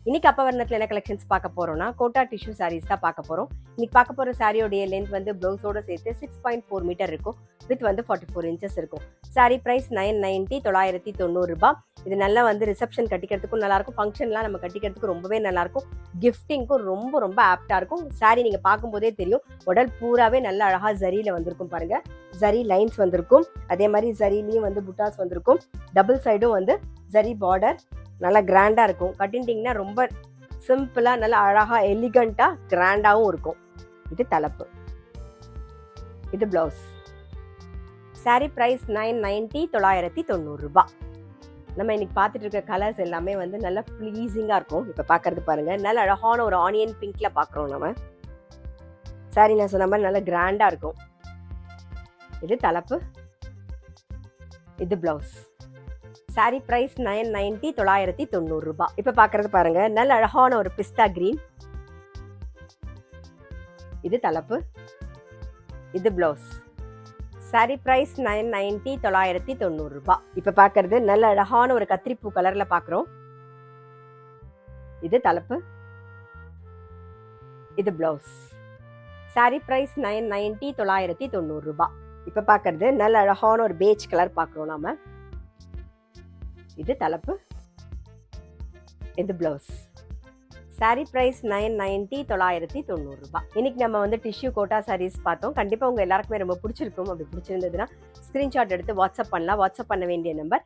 இன்னைக்கு அப்பவர்ணத்துல என்ன கலெக்ஷன்ஸ் பார்க்க போறோம்னா கோட்டா டிஷ்யூ சாரீஸ் தான் பார்க்க போறோம். இன்னைக்கு பார்க்க போற சாரியோடைய லென்த் வந்து பிளவுஸோட சேர்த்து 6.4 மீட்டர் இருக்கும். வித் வந்து 44 இன்ச்சஸ் இருக்கும். சாரி பிரைஸ் 990 990 ரூபாய். இது நல்லா வந்து ரிசப்ஷன் கட்டிக்கிறதுக்கும் நல்லா இருக்கும். ஃபங்க்ஷன்லாம் நம்ம கட்டிக்கிறதுக்கு ரொம்பவே நல்லா இருக்கும். கிஃப்டிங்க்கும் ரொம்ப ரொம்ப ஆப்டா இருக்கும். சாரி நீங்க பார்க்கும்போதே தெரியும், உடல் பூராவே நல்ல அழகா ஜரியில வந்திருக்கும் பாருங்க. ஜரி லைன்ஸ் வந்திருக்கும். அதே மாதிரி ஜரிலையும் வந்து புட்டாஸ் வந்திருக்கும். டபுள் சைடும் வந்து ஜரி பார்டர் நல்லா கிராண்டா இருக்கும். கட்டிட்டிங்கன்னா ரொம்ப சிம்பிளா நல்லா அழகா எலிகண்டா கிராண்டாவும் இருக்கும். இது தலைப்பு, இது பிளவுஸ். சாரி பிரைஸ் 990 990 ரூபாய். நம்ம இன்னைக்கு பார்த்துட்டு இருக்க கலர்ஸ் எல்லாமே வந்து நல்லா ப்ளீசிங்கா இருக்கும். இப்ப பாக்குறது பாருங்க, நல்ல அழகான ஒரு ஆனியன் பிங்க்ல பாக்குறோம் நம்ம. சாரி நான் சொன்ன மாதிரி நல்லா கிராண்டா இருக்கும். இது தலைப்பு, இது பிளவுஸ். சாரி பிரைஸ் 990 990 ரூபாய். இப்ப பாக்குறது பாருங்க, நல்ல அழகான ஒரு பிஸ்தா கிரீன். இது தலைப்பு, இது பிளவுஸ். சாரி பிரைஸ் 990 990 ரூபாய். இப்ப பாக்குறது நல்ல அழகான ஒரு கத்திரிப்பூ கலர்ல பாக்குறோம். இது தலைப்பு, இது பிளவுஸ். சாரி பிரைஸ் 990 990 ரூபாய். இப்ப பாக்குறது நல்ல அழகான ஒரு பேஜ் கலர் பாக்குறோம் நாம. இது தலைப்பு, இது பிளவுஸ். சாரி பிரைஸ் 990 990 ரூபாய். இன்னைக்கு நம்ம வந்து டிஷ்யூ கோட்டா சாரீஸ் பார்த்தோம். கண்டிப்பா உங்க எல்லாருக்குமே ரொம்ப பிடிச்சிருக்கும். அப்படி பிடிச்சிருந்ததுன்னா ஸ்கிரீன்ஷாட் எடுத்து வாட்ஸ்அப் பண்ணலாம். வாட்ஸ்அப் பண்ண வேண்டிய நம்பர்